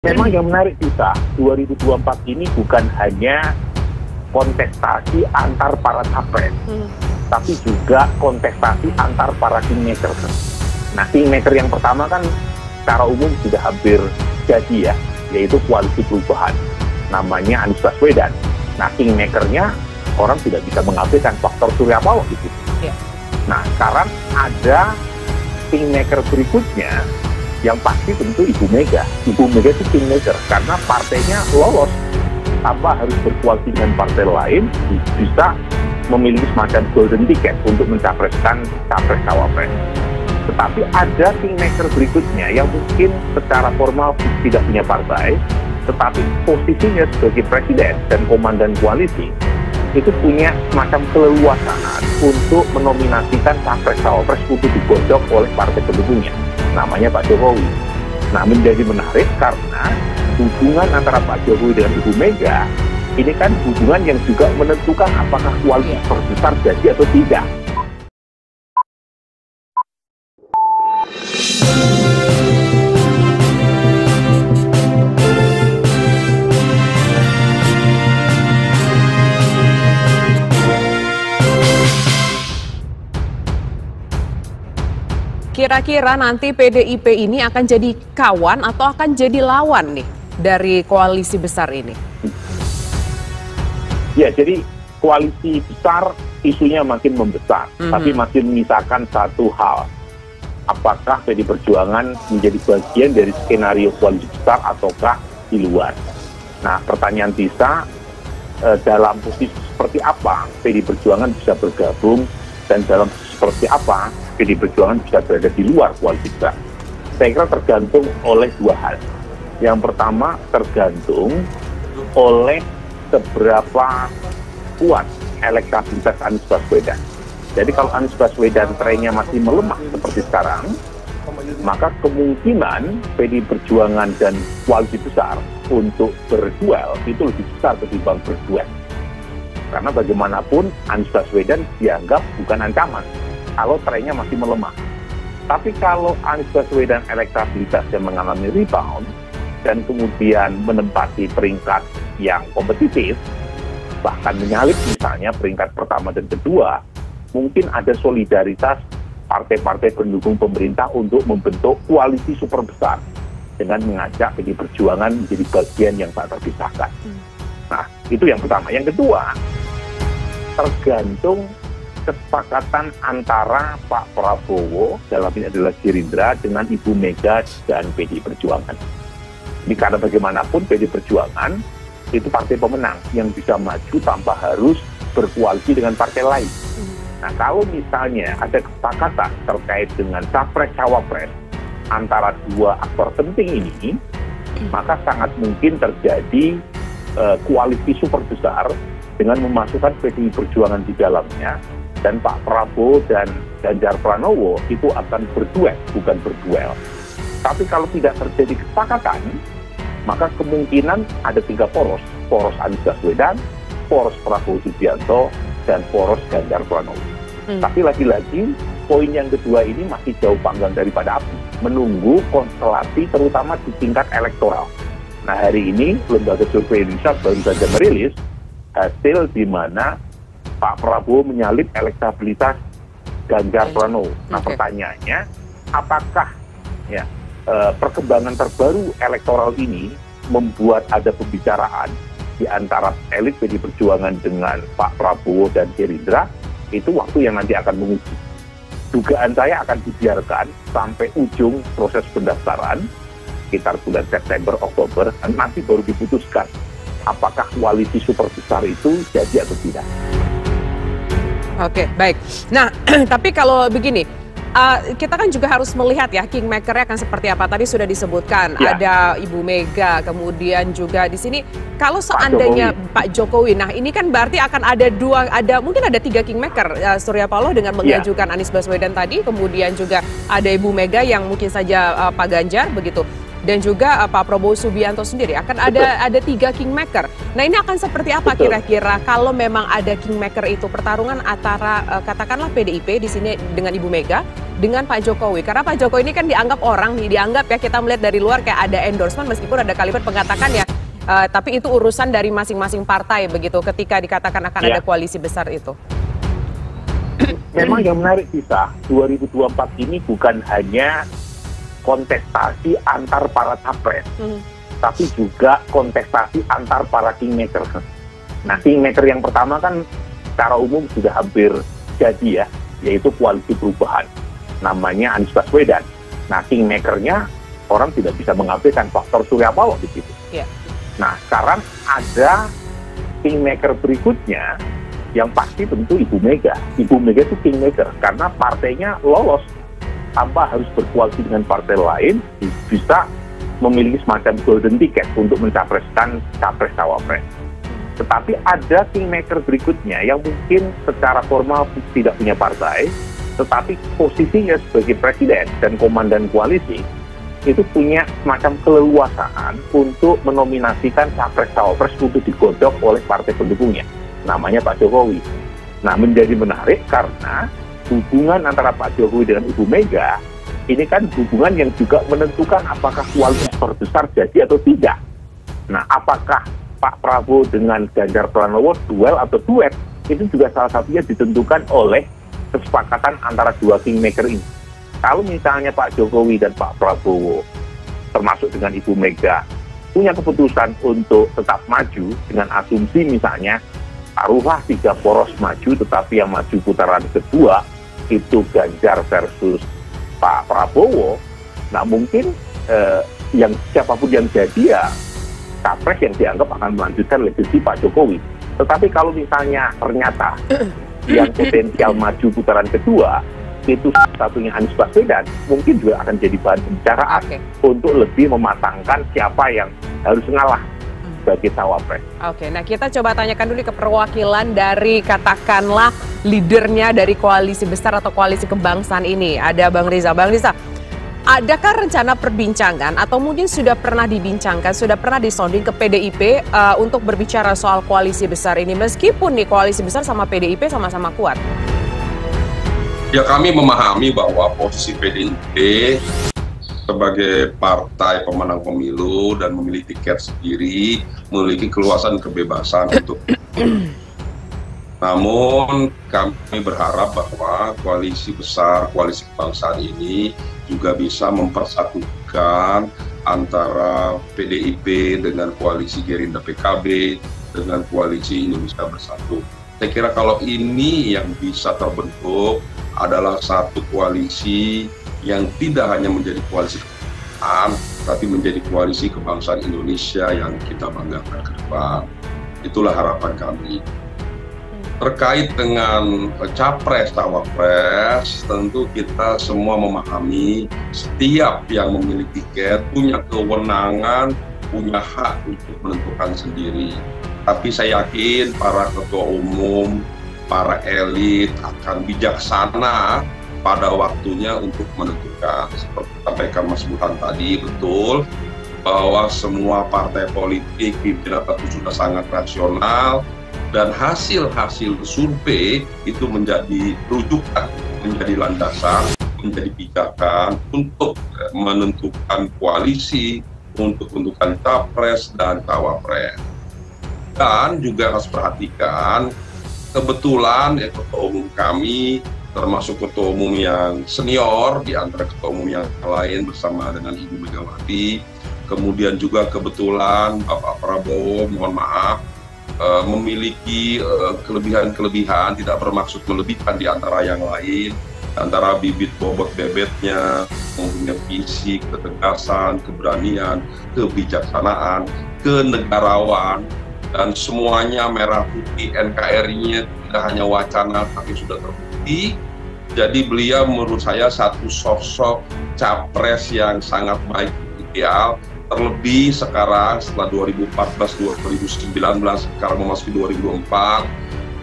Memang yang menarik kita, 2024 ini bukan hanya kontestasi antar para capres, tapi juga kontestasi antar para kingmaker. Nah, kingmaker yang pertama kan secara umum sudah hampir jadi ya, yaitu Koalisi Perubahan. Namanya Anies Baswedan. Nah, kingmakernya orang tidak bisa mengabaikan faktor Surya Paloh gitu. Ya. Nah, sekarang ada kingmaker berikutnya, yang pasti tentu Ibu Mega. Ibu Mega itu kingmaker karena partainya lolos tanpa harus berkoalisi dengan partai lain, bisa memiliki semacam golden ticket untuk mencapreskan capres cawapres. Tetapi ada kingmaker berikutnya yang mungkin secara formal tidak punya partai, tetapi posisinya sebagai presiden dan komandan koalisi itu punya semacam keleluasaan untuk menominasikan capres cawapres untuk digodok oleh partai pendukungnya. Namanya Pak Jokowi. Nah, menjadi menarik karena hubungan antara Pak Jokowi dengan Ibu Mega ini kan hubungan yang juga menentukan apakah koalisi terbesar jadi atau tidak. Kira-kira nanti PDIP ini akan jadi kawan atau akan jadi lawan nih dari koalisi besar ini? Ya, jadi koalisi besar isunya makin membesar, tapi masih menyisakan satu hal. Apakah PD Perjuangan menjadi bagian dari skenario koalisi besar ataukah di luar? Nah, pertanyaan Tisa, dalam posisi seperti apa PD Perjuangan bisa bergabung dan dalam seperti apa PD Perjuangan bisa berada di luar koalisi besar? Saya kira tergantung oleh dua hal. Yang pertama tergantung oleh seberapa kuat elektabilitas Anies Baswedan. Jadi kalau Anies Baswedan trennya masih melemah seperti sekarang, maka kemungkinan PD Perjuangan dan koalisi besar untuk berduel itu lebih besar ketimbang berduet. Karena bagaimanapun Anies Baswedan dianggap bukan ancaman kalau trennya masih melemah. Tapi kalau Anies Baswedan elektabilitasnya mengalami rebound dan kemudian menempati peringkat yang kompetitif, bahkan menyalip misalnya peringkat pertama dan kedua, mungkin ada solidaritas partai-partai pendukung pemerintah untuk membentuk koalisi super besar dengan mengajak PD Perjuangan menjadi bagian yang tak terpisahkan. Nah, itu yang pertama. Yang kedua, tergantung kesepakatan antara Pak Prabowo, dalam ini adalah Gerindra, dengan Ibu Mega dan PD Perjuangan. Ini karena bagaimanapun PD Perjuangan itu partai pemenang yang bisa maju tanpa harus berkoalisi dengan partai lain. Nah, kalau misalnya ada kesepakatan terkait dengan capres-cawapres antara dua aktor penting ini, maka sangat mungkin terjadi koalisi super besar dengan memasukkan PDI Perjuangan di dalamnya, dan Pak Prabowo dan Ganjar Pranowo itu akan berduet, bukan berduel. Tapi kalau tidak terjadi kesepakatan, maka kemungkinan ada tiga poros. Poros Anies Baswedan, poros Prabowo Subianto, dan poros Ganjar Pranowo. Tapi lagi-lagi, poin yang kedua ini masih jauh panggang daripada api. Menunggu konstelasi terutama di tingkat elektoral. Nah, hari ini Lembaga Survei Indonesia baru saja merilis hasil di mana Pak Prabowo menyalip elektabilitas Ganjar Pranowo. Nah, pertanyaannya, apakah ya perkembangan terbaru elektoral ini membuat ada pembicaraan di antara elit PD Perjuangan dengan Pak Prabowo dan Gerindra? Itu waktu yang nanti akan menguji. Dugaan saya akan dibiarkan sampai ujung proses pendaftaran, sekitar bulan September, Oktober, dan nanti baru diputuskan apakah koalisi super besar itu jadi atau tidak. Oke, baik. Nah, tapi kalau begini, kita kan juga harus melihat ya kingmaker-nya akan seperti apa. Tadi sudah disebutkan ada Ibu Mega, kemudian juga di sini kalau seandainya Pak Jokowi. Nah, ini kan berarti akan mungkin ada tiga kingmaker. Surya Paloh dengan mengajukan Anies Baswedan tadi, kemudian juga ada Ibu Mega yang mungkin saja Pak Ganjar begitu. Dan juga Pak Prabowo Subianto sendiri akan ada tiga kingmaker. Nah, ini akan seperti apa kira-kira kalau memang ada kingmaker itu, pertarungan antara katakanlah PDIP di sini dengan Ibu Mega dengan Pak Jokowi? Karena Pak Jokowi ini kan dianggap orang nih, dianggap ya kita melihat dari luar kayak ada endorsement meskipun ada kalimat mengatakan ya, tapi itu urusan dari masing-masing partai begitu ketika dikatakan akan ada koalisi besar itu. Memang yang menarik bisa 2024 ini bukan hanya kontestasi antar para capres, tapi juga kontestasi antar para kingmaker. Nah, kingmaker yang pertama kan secara umum sudah hampir jadi ya, yaitu koalisi perubahan. Namanya Anies Baswedan. Nah, kingmakernya orang tidak bisa mengabaikan faktor Surya Paloh di situ. Yeah. Nah, sekarang ada kingmaker berikutnya yang pasti tentu Ibu Mega. Ibu Mega itu kingmaker karena partainya lolos tanpa harus berkoalisi dengan partai lain, bisa memiliki semacam golden ticket untuk mencapreskan capres-cawapres. Tetapi ada kingmaker berikutnya yang mungkin secara formal tidak punya partai, tetapi posisinya sebagai presiden dan komandan koalisi itu punya semacam keleluasaan untuk menominasikan capres-cawapres untuk digodok oleh partai pendukungnya. Namanya Pak Jokowi. Nah, menjadi menarik karena hubungan antara Pak Jokowi dengan Ibu Mega ini kan hubungan yang juga menentukan apakah koalisi terbesar jadi atau tidak. Nah, apakah Pak Prabowo dengan Ganjar Pranowo duel atau duet, itu juga salah satunya ditentukan oleh kesepakatan antara dua kingmaker ini. Kalau misalnya Pak Jokowi dan Pak Prabowo, termasuk dengan Ibu Mega, punya keputusan untuk tetap maju dengan asumsi misalnya, taruhlah 3 poros maju, tetapi yang maju putaran kedua itu Ganjar versus Pak Prabowo, nah mungkin yang siapapun yang jadi ya capres yang dianggap akan melanjutkan legasi Pak Jokowi. Tetapi kalau misalnya ternyata yang potensial maju putaran kedua itu satunya Anies Baswedan, mungkin juga akan jadi bahan pembicaraan untuk lebih mematangkan siapa yang harus ngalah sebagai cawapres. Oke, nah kita coba tanyakan dulu ke perwakilan dari katakanlah leadernya dari koalisi besar atau koalisi kebangsaan ini. Ada Bang Riza. Bang Riza, adakah rencana perbincangan atau mungkin sudah pernah dibincangkan, sudah pernah disonding ke PDIP untuk berbicara soal koalisi besar ini meskipun nih koalisi besar sama PDIP sama-sama kuat? Ya, kami memahami bahwa posisi PDIP sebagai partai pemenang pemilu dan memiliki tiket sendiri, memiliki keluasan kebebasan untuk namun kami berharap bahwa koalisi besar, koalisi kebangsaan ini juga bisa mempersatukan antara PDIP dengan koalisi Gerindra PKB dengan koalisi Indonesia Bersatu. Saya kira kalau ini yang bisa terbentuk adalah satu koalisi yang tidak hanya menjadi koalisi kebangsaan, tapi menjadi koalisi kebangsaan Indonesia yang kita banggakan ke depan. Itulah harapan kami. Terkait dengan capres, cawapres, tentu kita semua memahami setiap yang memiliki tiket punya kewenangan, punya hak untuk menentukan sendiri. Tapi saya yakin para ketua umum, para elit akan bijaksana pada waktunya untuk menentukan. Seperti sampaikan Mas Burhan tadi, betul bahwa semua partai politik pimpinan itu sudah sangat rasional dan hasil-hasil survei itu menjadi rujukan, menjadi landasan, menjadi pijakan untuk menentukan koalisi, untuk menentukan capres dan cawapres. Dan juga harus perhatikan, kebetulan ketua umum kami termasuk ketua umum yang senior di antara ketua umum yang lain bersama dengan Ibu Megawati. Kemudian juga kebetulan Bapak Prabowo, mohon maaf, memiliki kelebihan-kelebihan, tidak bermaksud melebihkan di antara yang lain, antara bibit bobot bebetnya, mempunyai visi, ketegasan, keberanian, kebijaksanaan, kenegarawan, dan semuanya merah putih, NKRI-nya tidak hanya wacana tapi sudah terbukti. Jadi beliau menurut saya satu sosok capres yang sangat baik, ideal, terlebih sekarang setelah 2014-2019, sekarang memasuki 2024,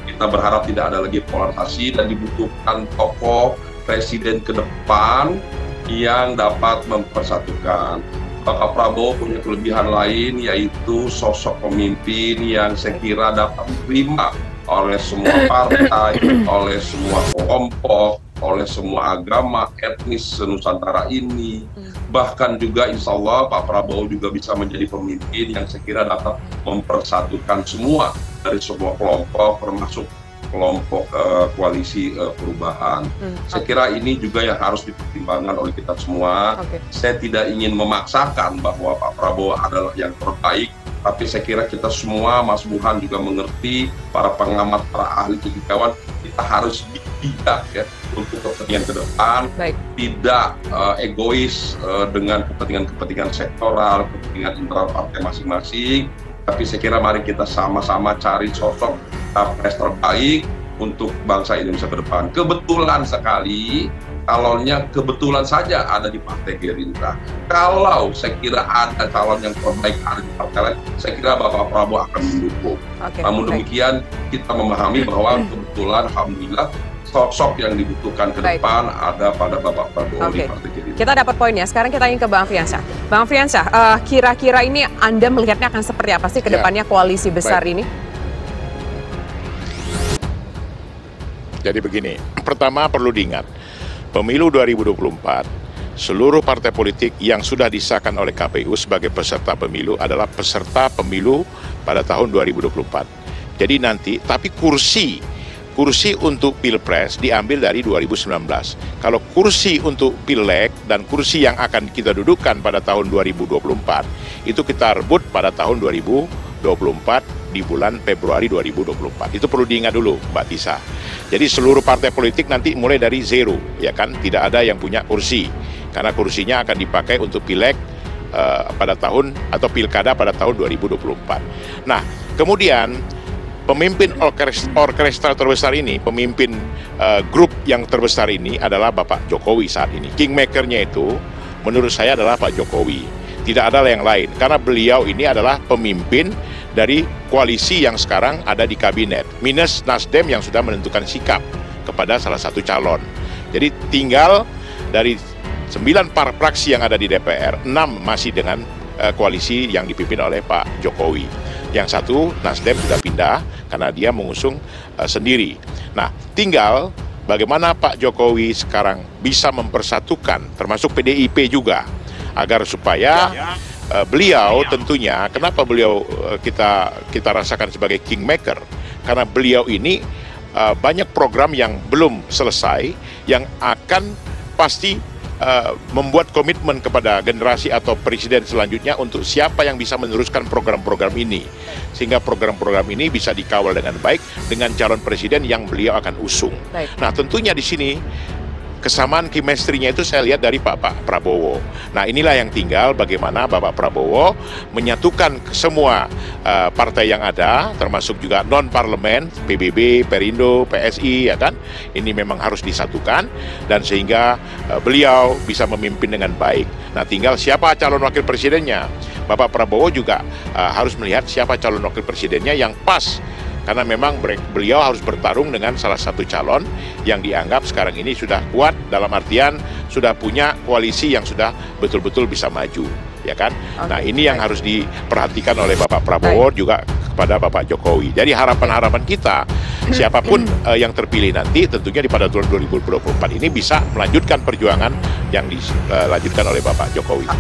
kita berharap tidak ada lagi polarisasi dan dibutuhkan tokoh presiden ke depan yang dapat mempersatukan. Bapak Prabowo punya kelebihan lain, yaitu sosok pemimpin yang saya kira dapat diterima oleh semua partai, oleh semua kelompok, oleh semua agama, etnis Nusantara ini. Bahkan juga insya Allah Pak Prabowo juga bisa menjadi pemimpin yang saya kira dapat mempersatukan semua dari semua kelompok, termasuk kelompok koalisi perubahan. Saya kira ini juga yang harus dipertimbangkan oleh kita semua. Saya tidak ingin memaksakan bahwa Pak Prabowo adalah yang terbaik, tapi saya kira kita semua, Mas Burhan juga mengerti, para pengamat, para ahli cendekiawan, kita harus bijak ya untuk kepentingan ke depan, tidak egois dengan kepentingan sektoral, kepentingan internal partai masing-masing. Tapi saya kira mari kita sama-sama cari sosok capres terbaik untuk bangsa Indonesia ke depan. Kebetulan sekali, calonnya kebetulan saja ada di Partai Gerindra. Kalau saya kira ada calon yang terbaik ada di partai lain, saya kira Bapak Prabowo akan mendukung. Namun demikian kita memahami bahwa kebetulan alhamdulillah sosok yang dibutuhkan ke depan ada pada Bapak Prabowo di Partai Gerindra. Kita dapat poinnya. Sekarang kita ingin ke Bang Afriansyah. Bang Afriansyah, kira-kira ini Anda melihatnya akan seperti apa sih ke depannya koalisi besar ini? Jadi begini, pertama perlu diingat, pemilu 2024, seluruh partai politik yang sudah disahkan oleh KPU sebagai peserta pemilu adalah peserta pemilu pada tahun 2024. Jadi nanti, tapi kursi untuk Pilpres diambil dari 2019. Kalau kursi untuk Pileg dan kursi yang akan kita dudukkan pada tahun 2024, itu kita rebut pada tahun 2024 di bulan Februari 2024. Itu perlu diingat dulu, Mbak Tisa. Jadi seluruh partai politik nanti mulai dari zero, ya kan? Tidak ada yang punya kursi, karena kursinya akan dipakai untuk Pileg pada tahun atau Pilkada pada tahun 2024. Nah, kemudian pemimpin orkestra terbesar ini, pemimpin grup yang terbesar ini adalah Bapak Jokowi saat ini. Kingmaker-nya itu menurut saya adalah Pak Jokowi. Tidak ada yang lain, karena beliau ini adalah pemimpin dari koalisi yang sekarang ada di kabinet, minus Nasdem yang sudah menentukan sikap kepada salah satu calon. Jadi tinggal dari 9 fraksi yang ada di DPR, 6 masih dengan koalisi yang dipimpin oleh Pak Jokowi. Yang satu, Nasdem sudah pindah karena dia mengusung sendiri. Nah, tinggal bagaimana Pak Jokowi sekarang bisa mempersatukan, termasuk PDIP juga, agar supaya beliau tentunya, kenapa beliau kita rasakan sebagai kingmaker? Karena beliau ini banyak program yang belum selesai, yang akan pasti membuat komitmen kepada generasi atau presiden selanjutnya untuk siapa yang bisa meneruskan program-program ini, sehingga program-program ini bisa dikawal dengan baik dengan calon presiden yang beliau akan usung. Nah, tentunya di sini kesamaan chemistry-nya itu saya lihat dari Pak Prabowo. Nah, inilah yang tinggal bagaimana Bapak Prabowo menyatukan semua partai yang ada, termasuk juga non-parlemen, PBB, Perindo, PSI, ya kan? Ini memang harus disatukan, dan sehingga beliau bisa memimpin dengan baik. Nah, tinggal siapa calon wakil presidennya. Bapak Prabowo juga harus melihat siapa calon wakil presidennya yang pas, karena memang beliau harus bertarung dengan salah satu calon yang dianggap sekarang ini sudah kuat, dalam artian sudah punya koalisi yang sudah betul-betul bisa maju, ya kan? Nah, ini yang harus diperhatikan oleh Bapak Prabowo juga kepada Bapak Jokowi. Jadi harapan-harapan kita, siapapun yang terpilih nanti tentunya pada tahun 2024 ini bisa melanjutkan perjuangan yang dilanjutkan oleh Bapak Jokowi.